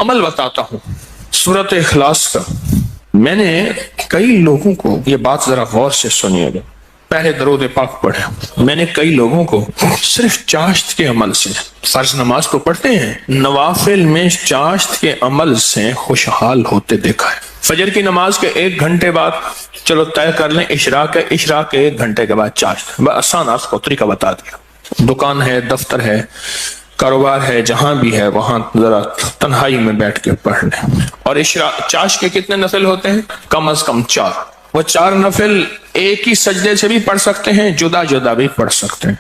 عمل بتاتا ہوں سورۃ اخلاص کا. میں نے کئی لوگوں کو، یہ بات ذرا غور سے سنیے گا، پہلے درود پاک پڑھے. میں نے کئی لوگوں کو صرف چاشت کے عمل سے، فرض نماز تو پڑھتے ہیں، نوافل میں چاشت کے عمل سے خوشحال ہوتے دیکھا ہے. فجر کی نماز کے 1 گھنٹے بعد چلو طے کر لیں اشراق ہے، اشراق کے 1 گھنٹے کے بعد چاشت. آسان آپ کو طریقہ بتا دیا. دکان ہے، دفتر ہے، کاروبار ہے، جہاں بھی ہے وہاں ذرا تنہائی میں بیٹھ کے پڑھ لیں. اور چاشت کے کتنے نفل ہوتے ہیں؟ کم از کم 4. وہ 4 نفل ایک ہی سجدے سے بھی پڑھ سکتے ہیں، جدا جدا بھی پڑھ سکتے ہیں.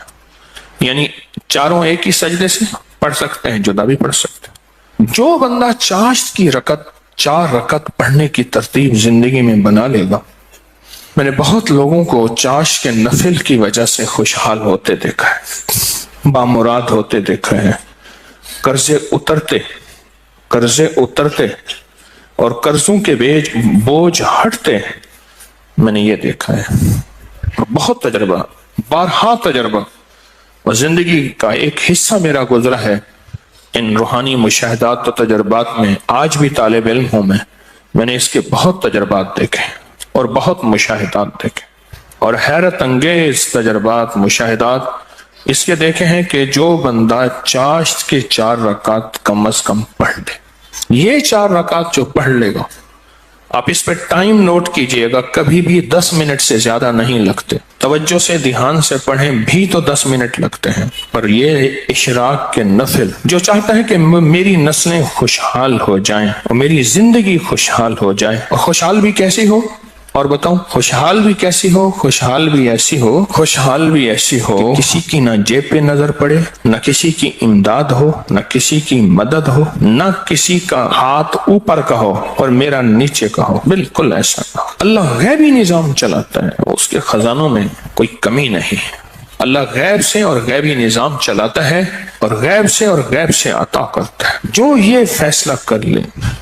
یعنی چاروں ایک ہی سجدے سے پڑھ سکتے ہیں، جدا بھی پڑھ سکتے ہیں. جو بندہ چاشت کی 4 رکعت پڑھنے کی ترتیب زندگی میں بنا لے گا، میں نے بہت لوگوں کو چاشت کے نفل کی وجہ سے خوشحال ہوتے دیکھا ہے، بامراد ہوتے دیکھا ہے، قرضے اترتے اور قرضوں کے بوجھ ہٹتے میں نے یہ دیکھا ہے. بہت تجربہ، بارہا تجربہ، اور زندگی کا ایک حصہ میرا گزرا ہے ان روحانی مشاہدات و تجربات میں. آج بھی طالب علم ہوں میں نے اس کے بہت تجربات دیکھے اور بہت مشاہدات دیکھے، اور حیرت انگیز تجربات، مشاہدات اس کے دیکھے ہیں کہ جو بندہ چاشت کے 4 رکعت کم از کم پڑھ لے، یہ 4 رکعت جو پڑھ لے گا، آپ اس پہ ٹائم نوٹ کیجئے گا، کبھی بھی 10 منٹ سے زیادہ نہیں لگتے. توجہ سے دھیان سے پڑھیں بھی تو 10 منٹ لگتے ہیں. پر یہ اشراق کے نفل جو چاہتا ہے کہ میری نسلیں خوشحال ہو جائیں اور میری زندگی خوشحال ہو جائے، اور خوشحال بھی کیسی ہو، اور بتاؤں خوشحال بھی کیسی ہو، خوشحال بھی ایسی ہو کہ کسی کی نہ جیب پہ نظر پڑے، نہ کسی کی امداد ہو، نہ کسی کی مدد ہو، نہ کسی کا ہاتھ اوپر کا ہو اور میرا نیچے کا ہو. بالکل ایسا نہ ہو. اللہ غیبی نظام چلاتا ہے، اس کے خزانوں میں کوئی کمی نہیں. اللہ غیب سے اور غیبی نظام چلاتا ہے اور غیب سے عطا کرتا ہے. جو یہ فیصلہ کر لے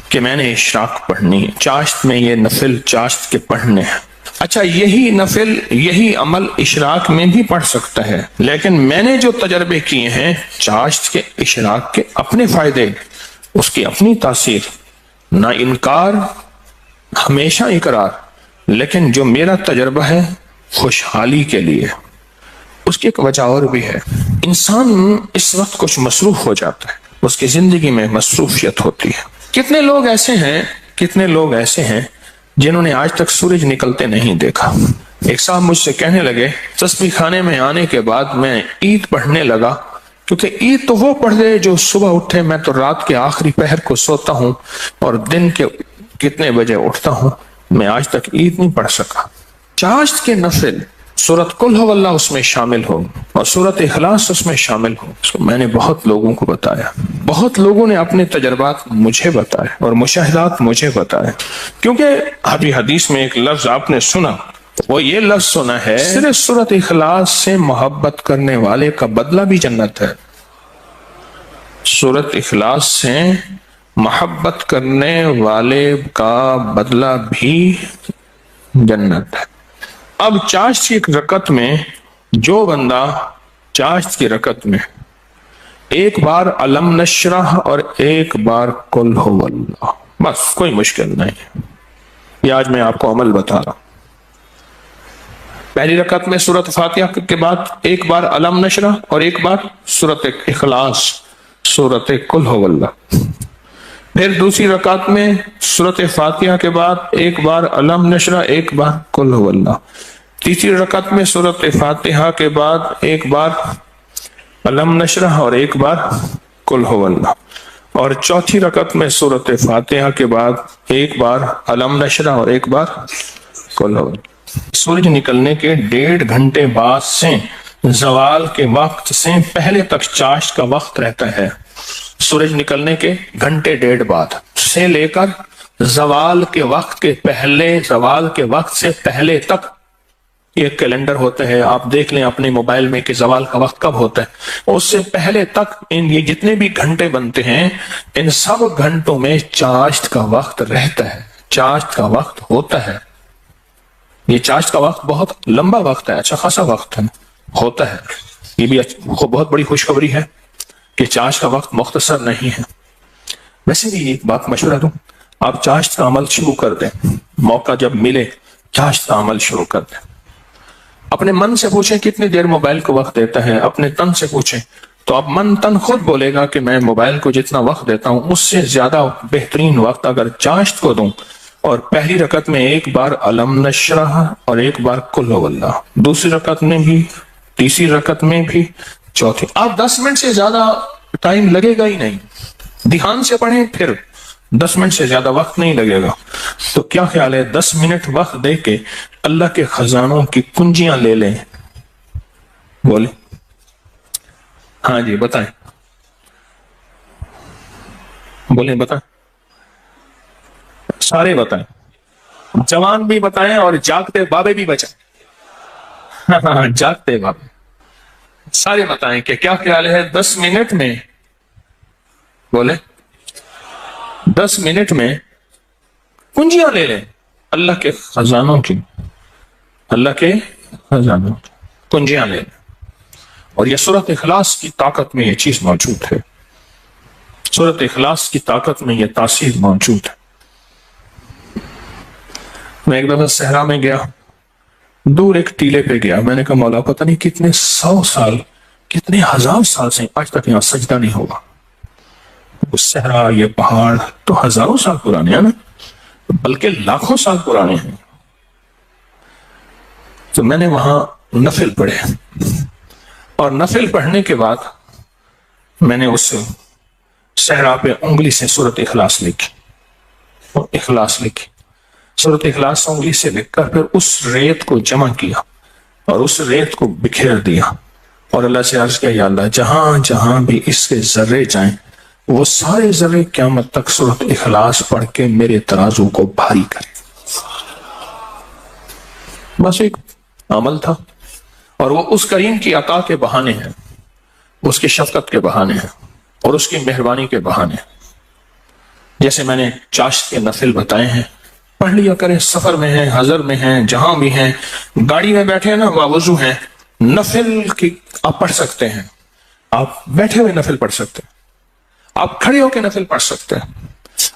کہ میں نے اشراق پڑھنی ہے، چاشت میں یہ نفل چاشت کے پڑھنے ہیں. اچھا، یہی نفل، یہی عمل اشراق میں بھی پڑھ سکتا ہے، لیکن میں نے جو تجربے کیے ہیں چاشت کے، اشراق کے اپنے فائدے، اس کی اپنی تاثیر، نہ انکار ہمیشہ اقرار، لیکن جو میرا تجربہ ہے خوشحالی کے لیے. اس کی ایک وجہ اور بھی ہے. انسان اس وقت کچھ مصروف ہو جاتا ہے، اس کی زندگی میں مصروفیت ہوتی ہے. کتنے لوگ ایسے ہیں جنہوں نے آج تک سورج نکلتے نہیں دیکھا. ایک صاحب مجھ سے کہنے لگے تسبیح خانے میں آنے کے بعد میں عید پڑھنے لگا، کیونکہ عید تو وہ پڑھ دے جو صبح اٹھے، میں تو رات کے آخری پہر کو سوتا ہوں اور دن کے کتنے بجے اٹھتا ہوں، میں آج تک عید نہیں پڑھ سکا. چاشت کے نفل سورۃ قل ہو اللہ اس میں شامل ہو اور سورۃ اخلاص اس میں شامل ہو. اس کو میں نے بہت لوگوں کو بتایا، بہت لوگوں نے اپنے تجربات مجھے بتائے اور مشاہدات مجھے بتائے. کیونکہ ابھی حدیث میں ایک لفظ آپ نے سنا، وہ یہ لفظ سنا ہے صرف سورۃ اخلاص سے محبت کرنے والے کا بدلہ بھی جنت ہے. سورۃ اخلاص سے محبت کرنے والے کا بدلہ بھی جنت ہے. اب چاشت کی رکعت میں جو بندہ چاشت کی رکعت میں 1 بار علم نشرح اور 1 بار قل ہو اللہ، بس کوئی مشکل نہیں. یہ آج میں آپ کو عمل بتا رہا ہوں. پہلی رکعت میں سورۃ فاتحہ کے بعد 1 بار علم نشرح اور 1 بار سورۃ اخلاص، سورۃ قل ہو اللہ. پھر دوسری رکعت میں سورۃ فاتحہ کے بعد 1 بار علم نشرح، 1 بار قل ہو اللہ. تیسری رکعت میں سورۃ فاتحہ کے بعد 1 بار علم نشرح اور 1 بار قل ہو اللہ. اور چوتھی رکعت میں سورۃ فاتحہ کے بعد 1 بار علم نشرح اور 1 بار قل ہو اللہ. سورج نکلنے کے 1.5 گھنٹے بعد سے زوال کے وقت سے پہلے تک چاشت کا وقت رہتا ہے. سورج نکلنے کے 1.5 گھنٹے بعد سے لے کر زوال کے وقت سے پہلے تک یہ کیلنڈر ہوتا ہے، آپ دیکھ لیں اپنے موبائل میں کہ زوال کا وقت کب ہوتا ہے. اس سے پہلے تک یہ جتنے بھی گھنٹے بنتے ہیں ان سب گھنٹوں میں چاشت کا وقت رہتا ہے، چاشت کا وقت ہوتا ہے. یہ چاشت کا وقت بہت لمبا وقت ہے، اچھا خاصا وقت ہوتا ہے. یہ بھی بہت بڑی خوشخبری ہے کہ چاشت کا وقت مختصر نہیں ہے. ویسے بھی ایک بات مشورہ دوں، آپ چاشت کا عمل شروع کر دیں، موقع جب ملے چاشت کا عمل شروع کر دیں۔ اپنے من سے پوچھیں کتنی دیر موبائل کو وقت دیتا ہے، اپنے تن سے پوچھیں تو اب من تن خود بولے گا کہ میں موبائل کو جتنا وقت دیتا ہوں اس سے زیادہ بہترین وقت اگر چاشت کو دوں، اور پہلی رکعت میں ایک بار علم نشرح اور ایک بار قل هو اللہ، دوسری رکعت میں بھی، تیسری رکعت میں بھی، چوتھی، آپ 10 منٹ سے زیادہ ٹائم لگے گا ہی نہیں، دھیان سے پڑھیں پھر 10 منٹ سے زیادہ وقت نہیں لگے گا۔ تو کیا خیال ہے 10 منٹ وقت دے کے اللہ کے خزانوں کی کنجیاں لے لیں؟ بولیں، ہاں جی بتائیں، بولیں بتائیں، سارے بتائیں، جوان بھی بتائیں اور جاگتے بابے بھی بچائیں، ہاں جاگتے بابے سارے بتائیں کہ کیا خیال ہے 10 منٹ میں، بولیں 10 منٹ میں کنجیاں لے لیں اللہ کے خزانوں کی، اللہ کے خزانوں کی کنجیاں لے لیں۔ اور یہ سورۃ اخلاص کی طاقت میں یہ چیز موجود ہے، سورۃ اخلاص کی طاقت میں یہ تاثیر موجود ہے۔ میں ایک دفعہ صحرا میں گیا، دور ایک ٹیلے پہ گیا، میں نے کہا مولا پتہ نہیں کتنے 100 سال کتنے 1000 سال سے آج تک یہاں سجدہ نہیں ہوگا۔ وہ صحرا، یہ پہاڑ تو ہزاروں سال پرانے ہیں نا، بلکہ لاکھوں سال پرانے ہیں۔ تو میں نے وہاں نفل پڑھے، اور نفل پڑھنے کے بعد میں نے اس صحرا پہ انگلی سے سورۃ اخلاص لکھی، اور اخلاص لکھی، سورۃ اخلاص انگلی سے لکھ کر پھر اس ریت کو جمع کیا اور اس ریت کو بکھیر دیا، اور اللہ سے عرض کیا یا اللہ جہاں جہاں بھی اس کے ذرے جائیں وہ سارے ذرے قیامت تک سورۃ اخلاص پڑھ کے میرے ترازو کو بھاری کریں۔ بس ایک عمل تھا، اور وہ اس کریم کی عطا کے بہانے ہیں، اس کی شفقت کے بہانے ہیں، اور اس کی مہربانی کے بہانے ہیں۔ جیسے میں نے چاشت کے نفل بتائے ہیں، پڑھ لیا کریں، سفر میں ہیں، حضر میں ہیں، جہاں بھی ہیں، گاڑی میں بیٹھے ہیں نا، وضو ہیں، نفل کی آپ پڑھ سکتے ہیں، آپ بیٹھے ہوئے نفل پڑھ سکتے ہیں، آپ کھڑے ہو کے نفل پڑھ سکتے ہیں،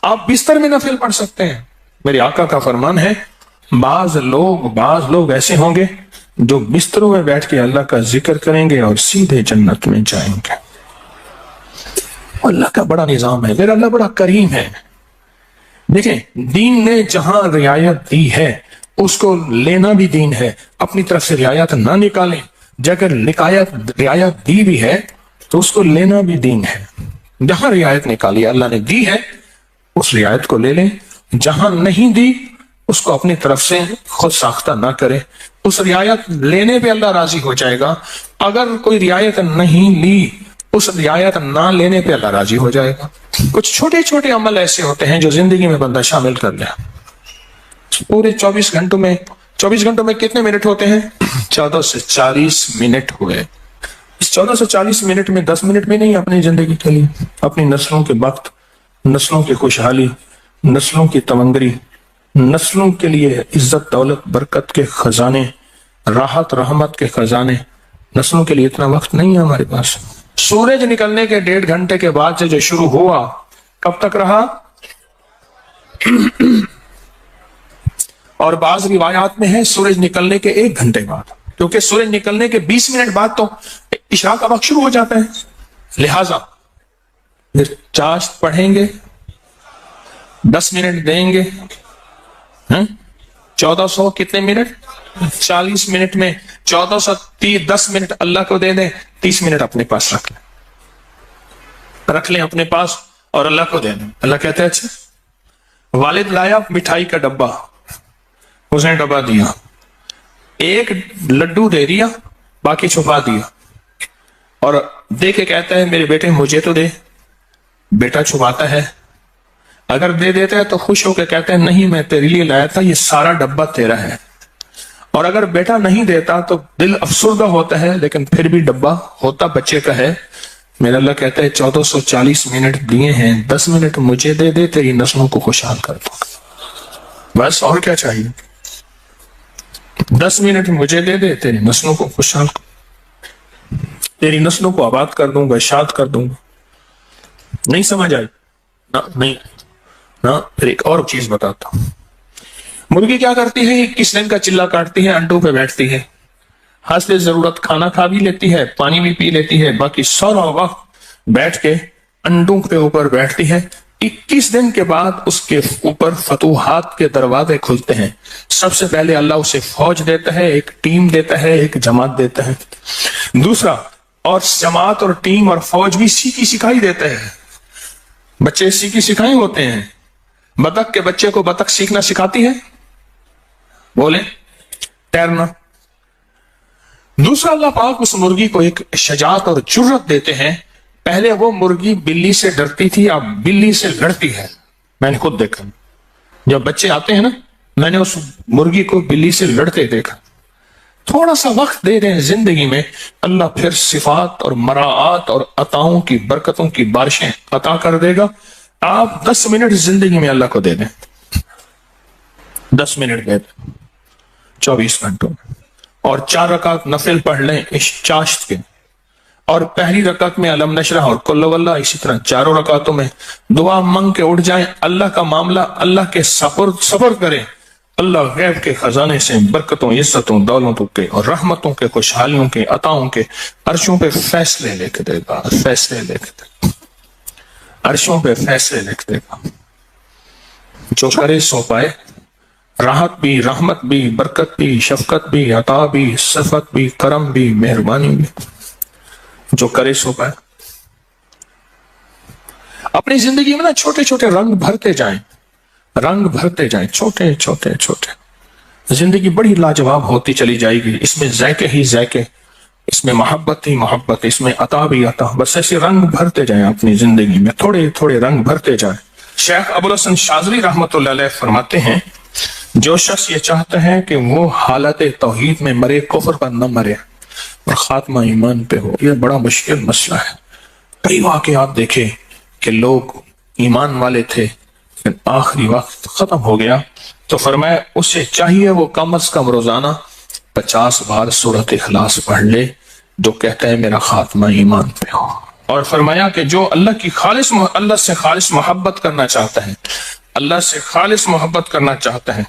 آپ بستر میں نفل پڑھ سکتے ہیں۔ میرے آقا کا فرمان ہے بعض لوگ ایسے ہوں گے جو بستروں میں بیٹھ کے اللہ کا ذکر کریں گے اور سیدھے جنت میں جائیں گے۔ اللہ کا بڑا نظام ہے، میرا اللہ بڑا کریم ہے۔ دیکھیں دین نے جہاں رعایت دی ہے اس کو لینا بھی دین ہے، اپنی طرف سے رعایت نہ نکالیں، اگر رعایت دی بھی ہے تو اس کو لینا بھی دین ہے۔ جہاں رعایت نکالی اللہ نے دی ہے اس رعایت کو لے لیں، جہاں نہیں دی اس کو اپنی طرف سے خود ساختہ نہ کرے، اس رعایت لینے پہ اللہ راضی ہو جائے گا، اگر کوئی رعایت نہیں لی اس رعایت نہ لینے پہ اللہ راضی ہو جائے گا۔ کچھ چھوٹے چھوٹے عمل ایسے ہوتے ہیں جو زندگی میں بندہ شامل کر لے۔ پورے 24 گھنٹوں میں کتنے منٹ ہوتے ہیں؟ 14 سے 40 منٹ ہوئے۔ اس 14 سے 40 منٹ میں 10 منٹ میں نہیں، اپنی زندگی کے لیے، اپنی نسلوں کے وقت، نسلوں کی خوشحالی، نسلوں کی تمنگری، نسلوں کے لیے عزت دولت برکت کے خزانے، راحت رحمت کے خزانے، نسلوں کے لیے اتنا وقت نہیں ہے ہمارے پاس۔ سورج نکلنے کے 1.5 گھنٹے کے بعد سے جو شروع ہوا کب تک رہا؟ اور بعض روایات میں ہے سورج نکلنے کے 1 گھنٹے بعد، کیونکہ سورج نکلنے کے 20 منٹ بعد تو عشاء کا وقت شروع ہو جاتا ہے، لہذا پھر چاشت پڑھیں گے، 10 منٹ دیں گے، 1400 کتنے منٹ؟ 40 منٹ میں 10 منٹ اللہ کو دے دیں، 30 منٹ اپنے پاس رکھ لیں اپنے پاس اور اللہ کو دے دیں۔ اللہ کہتے ہیں اچھا والد لایا مٹھائی کا ڈبہ، اس نے ڈبہ دیا، ایک لڈو دے دیا، باقی چھپا دیا، اور دے کے کہتا ہے میرے بیٹے مجھے تو دے۔ بیٹا چھپاتا ہے، اگر دے دیتا ہے تو خوش ہو کے کہتا ہے نہیں میں تیرے لیے لایا تھا، یہ سارا ڈبہ تیرا ہے۔ اور اگر بیٹا نہیں دیتا تو دل افسردہ ہوتا ہے، لیکن پھر بھی ڈبہ ہوتا بچے کا ہے۔ میرا اللہ کہتا ہے 1440 منٹ دیے ہیں، 10 منٹ مجھے دے دے، تیری نسلوں کو خوشحال کر دوں، بس اور کیا چاہیے؟ 10 منٹ مجھے دے دے، تیری نسلوں کو خوشحال تیری نسلوں کو آباد کر دوں گا، اشاد کر دوں گا۔ نہیں سمجھ آئی؟ نہیں نا، پھر ایک اور چیز بتاتا ہوں۔ مرغی کیا کرتی ہے؟ 21 دن کا چلا کاٹتی ہے، انڈوں پہ بیٹھتی ہے، حسب ضرورت کھانا کھا بھی لیتی ہے، پانی بھی پی لیتی ہے، باقی سارا وقت بیٹھ کے انڈوں کے اوپر بیٹھتی ہے۔ 21 دن کے بعد اس کے اوپر فتوحات کے دروازے کھلتے ہیں۔ سب سے پہلے اللہ اسے فوج دیتا ہے، ایک ٹیم دیتا ہے، ایک جماعت دیتا ہے۔ دوسرا، اور جماعت اور ٹیم اور فوج بھی سیکھی سکھائی دیتا ہے۔ بچے سیکھی سکھائی ہوتے ہیں۔ بطخ کے بچے کو بطخ سیکھنا سکھاتی ہے، بولے تیرنا۔ دوسرا، اللہ پاک اس مرغی کو ایک شجاعت اور جرت دیتے ہیں۔ پہلے وہ مرغی بلی سے ڈرتی تھی، اب بلی سے لڑتی ہے۔ میں نے خود دیکھا، جب بچے آتے ہیں نا، میں نے اس مرغی کو بلی سے لڑتے دیکھا۔ تھوڑا سا وقت دے دیں زندگی میں، اللہ پھر صفات اور مراعات اور عطاؤں کی برکتوں کی بارشیں عطا کر دے گا۔ آپ 10 منٹ زندگی میں اللہ کو دے دیں، 10 منٹ دے دیں 24 گھنٹوں میں، اور 4 رکعت نفل پڑھ لیں چاشت کے، اور پہلی رکعت میں علم نشرح اور کل واللہ، اسی طرح 4 رکعتوں میں دعا مانگ کے اٹھ جائیں، اللہ کا معاملہ اللہ کے سپرد کریں۔ اللہ غیب کے خزانے سے برکتوں، عزتوں، دولتوں کے اور رحمتوں کے، خوشحالیوں کے، عطاؤں کے عرشوں پہ فیصلے لے کے دے گا، فیصلے لے کے دے گا، عرشوں پہ فیصلے لے کے دے گا۔ جو کرے سو پائے، راحت بھی، رحمت بھی، برکت بھی، شفقت بھی، عطا بھی، صفت بھی، کرم بھی، مہربانی بھی، جو کرے سو پائے۔ اپنی زندگی میں نا چھوٹے چھوٹے رنگ بھرتے جائیں، رنگ بھرتے جائیں، چھوٹے چھوٹے چھوٹے۔ زندگی بڑی لاجواب ہوتی چلی جائے گی، اس میں ذائقے ہی ذائقے، اس میں محبت ہی محبت، اس میں عطا بھی عطا۔ بس ایسے رنگ بھرتے جائیں اپنی زندگی میں، تھوڑے تھوڑے رنگ بھرتے جائیں۔ شیخ ابو الحسن شاذلی رحمۃ اللہ علیہ فرماتے ہیں، جو شخص یہ چاہتا ہے کہ وہ حالت توحید میں مرے، کفر پر نہ مرے اور خاتمہ ایمان پہ ہو، یہ بڑا مشکل مسئلہ ہے۔ کئی واقعات دیکھے کہ لوگ ایمان والے تھے لیکن آخری وقت ختم ہو گیا، تو فرمایا اسے چاہیے وہ کم از کم روزانہ 50 بار سورۃ اخلاص پڑھ لے، جو کہتا ہے میرا خاتمہ ایمان پہ ہو۔ اور فرمایا کہ جو اللہ سے خالص محبت کرنا چاہتا ہے، اللہ سے خالص محبت کرنا چاہتا ہے،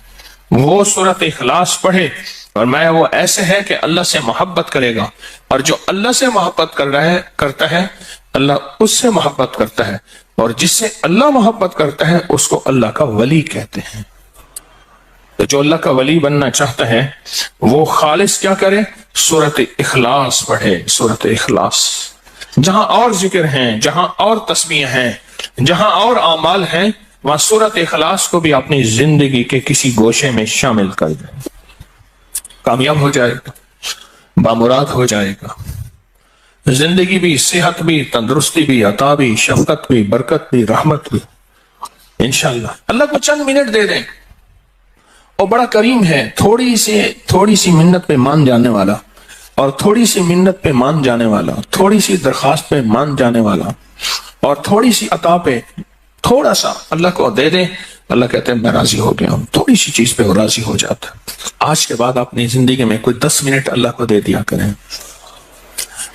وہ سورۃ اخلاص پڑھے۔ اور میں وہ ایسے ہے کہ اللہ سے محبت کرے گا، اور جو اللہ سے محبت کرتا ہے اللہ اس سے محبت کرتا ہے، اور جس سے اللہ محبت کرتا ہے اس کو اللہ کا ولی کہتے ہیں۔ تو جو اللہ کا ولی بننا چاہتا ہے وہ خالص کیا کرے؟ سورۃ اخلاص پڑھے، سورۃ اخلاص۔ جہاں اور ذکر ہیں، جہاں اور تسبیح ہیں، جہاں اور اعمال ہیں، وہاں سورۃ اخلاص کو بھی اپنی زندگی کے کسی گوشے میں شامل کر دیں، کامیاب ہو جائے گا، بامراد ہو جائے گا۔ زندگی بھی، صحت بھی، تندرستی بھی، عطا بھی، شفقت بھی، برکت بھی، رحمت بھی، انشاءاللہ۔ اللہ کو چند منٹ دے دیں، اور بڑا کریم ہے، تھوڑی سی منت پہ مان جانے والا، اور تھوڑی سی منت پہ مان جانے والا، تھوڑی سی درخواست پہ مان جانے والا، اور تھوڑی سی عطا پہ تھوڑا سا اللہ کو دے دیں، اللہ کہتے ہیں میں راضی ہو گیا ہوں۔ تھوڑی سی چیز پہ وہ راضی ہو جاتا ہے۔ آج کے بعد اپنی زندگی میں کوئی 10 منٹ اللہ کو دے دیا کریں۔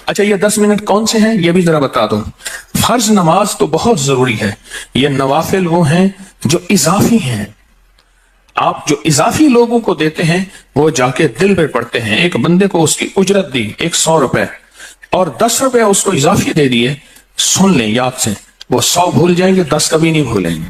اچھا، یہ 10 منٹ کون سے ہیں یہ بھی ذرا بتا دوں۔ فرض نماز تو بہت ضروری ہے، یہ نوافل وہ ہیں جو اضافی ہیں۔ آپ جو اضافی لوگوں کو دیتے ہیں وہ جا کے دل پہ پڑتے ہیں۔ ایک بندے کو اس کی اجرت دی 100 روپے، اور 10 روپے اس کو اضافی دے دیے، سن لیں یاد سے، وہ 100 بھول جائیں گے، 10 کبھی نہیں بھولیں گے۔